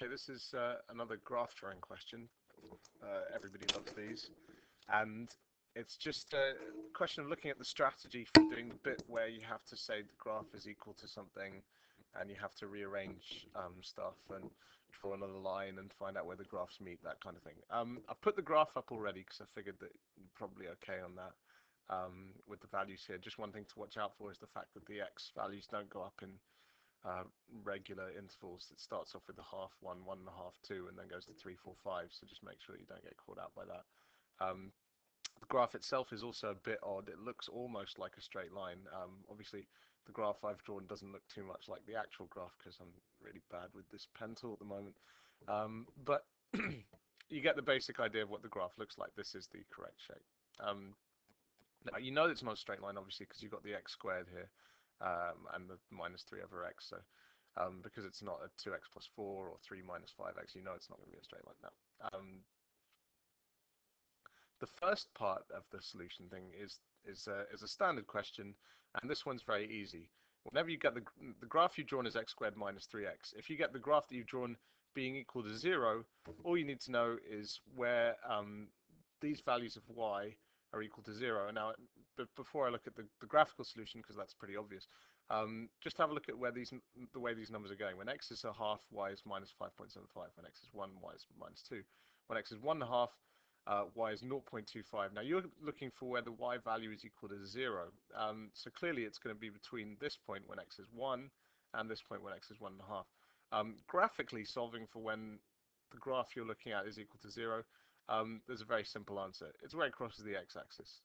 Okay, this is another graph drawing question. Everybody loves these. And it's just a question of looking at the strategy for doing the bit where you have to say the graph is equal to something and you have to rearrange stuff and draw another line and find out where the graphs meet, that kind of thing. I've put the graph up already because I figured that you're probably okay on that with the values here. Just one thing to watch out for is the fact that the x values don't go up in uh, regular intervals. It starts off with a half, one, one and a half, two, and then goes to three, four, five. So just make sure you don't get caught out by that. The graph itself is also a bit odd. It looks almost like a straight line. Obviously, the graph I've drawn doesn't look too much like the actual graph because I'm really bad with this pen tool at the moment. But you get the basic idea of what the graph looks like. This is the correct shape. Now, you know it's not a straight line, obviously, because you've got the x squared here and the minus 3 over x. So because it's not a 2x plus 4 or 3 minus 5x, you know it's not going to be a straight line now. The first part of the solution thing is a standard question, and this one's very easy. Whenever you get the graph you've drawn is x squared minus 3x. If you get the graph that you've drawn being equal to 0, all you need to know is where these values of y are equal to 0. Now, before I look at the graphical solution, because that's pretty obvious, just have a look at where the way these numbers are going. When x is a half, y is minus 5.75. When x is 1, y is minus 2. When x is 1 and a half, y is 0.25. Now you're looking for where the y value is equal to 0. So clearly it's going to be between this point when x is 1 and this point when x is 1.5. Graphically solving for when the graph you're looking at is equal to 0, there's a very simple answer. It's where it crosses the x-axis.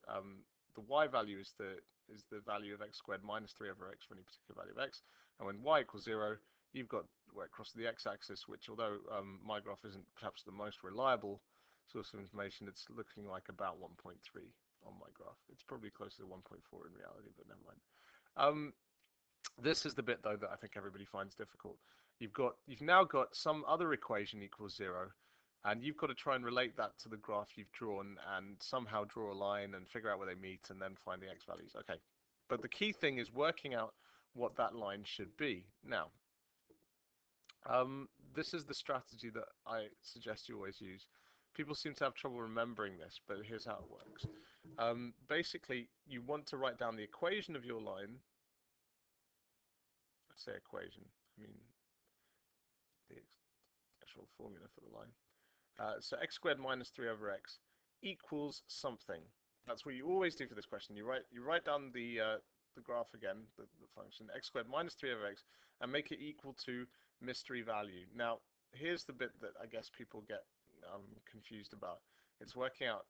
The y value is the value of x squared minus 3 over x for any particular value of x. And when y equals 0, you've got where it crosses the x-axis, which although my graph isn't perhaps the most reliable source of information, it's looking like about 1.3 on my graph. It's probably closer to 1.4 in reality, but never mind. This is the bit though that I think everybody finds difficult. You've now got some other equation equals 0, and you've got to try and relate that to the graph you've drawn and somehow draw a line and figure out where they meet and then find the x values. Okay, but the key thing is working out what that line should be. Now, this is the strategy that I suggest you always use. People seem to have trouble remembering this, but here's how it works. Basically, you want to write down the equation of your line. I say equation, I mean the actual formula for the line. So x squared minus 3 over x equals something. That's what you always do for this question. You write down the graph again, the function x squared minus 3 over x, and make it equal to mystery value. Now, here's the bit that I guess people get confused about. It's working out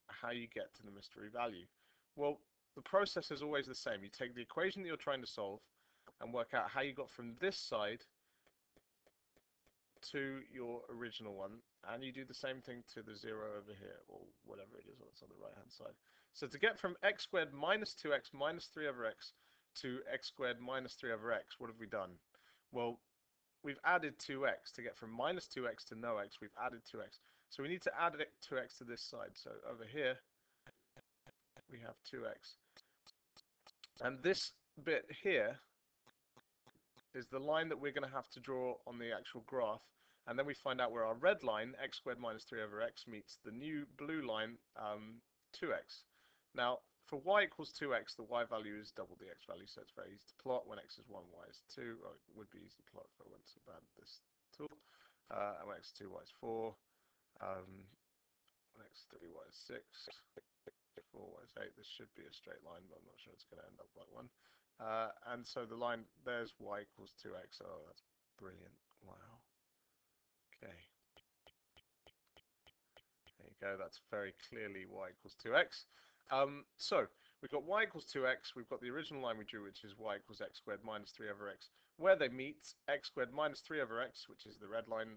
how you get to the mystery value. Well, the process is always the same. You take the equation that you're trying to solve and work out how you got from this side to your original one, and you do the same thing to the 0 over here, or whatever it is that's on the right hand side. So to get from x squared minus 2x minus 3 over x to x squared minus 3 over x, what have we done? Well, we've added 2x. To get from minus 2x to no x, we've added 2x. So we need to add 2x to this side. So over here, we have 2x. And this bit here is the line that we're going to have to draw on the actual graph. And then we find out where our red line, x squared minus 3 over x, meets the new blue line, 2x. Now, for y equals 2x, the y value is double the x value, so it's very easy to plot. When x is 1, y is 2. Or it would be easy to plot if I went so bad at this tool. And when x is 2, y is 4. When x is 3, y is 6. 4, y is 8. This should be a straight line, but I'm not sure it's going to end up like one. And so the line, there's y equals 2x. Oh, that's brilliant. Wow. Okay. There you go. That's very clearly y equals 2x. So we've got y equals 2x. We've got the original line we drew, which is y equals x squared minus 3 over x. Where they meet, x squared minus 3 over x, which is the red line.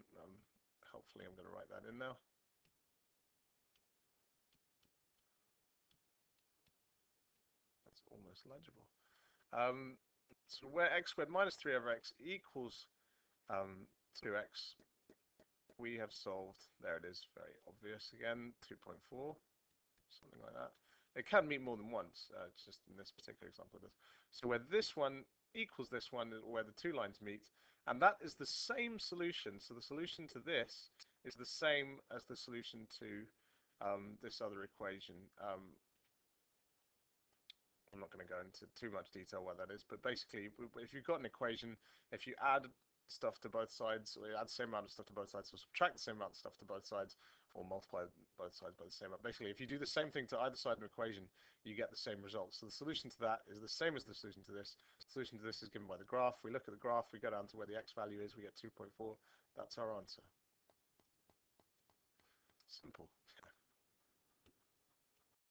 Hopefully I'm going to write that in now. That's almost legible. So where x squared minus 3 over x equals 2x, we have solved, there it is, very obvious again, 2.4, something like that. It can meet more than once, it's just in this particular example it does. So where this one equals this one, where the two lines meet, And that is the same solution. So the solution to this is the same as the solution to this other equation. I'm not going to go into too much detail what that is, but basically, if you've got an equation, if you add stuff to both sides, or you add the same amount of stuff to both sides, or subtract the same amount of stuff to both sides, or multiply both sides by the same amount. Basically, if you do the same thing to either side of an equation, you get the same result. So the solution to that is the same as the solution to this. The solution to this is given by the graph. We look at the graph, we go down to where the x value is, we get 2.4. That's our answer. Simple.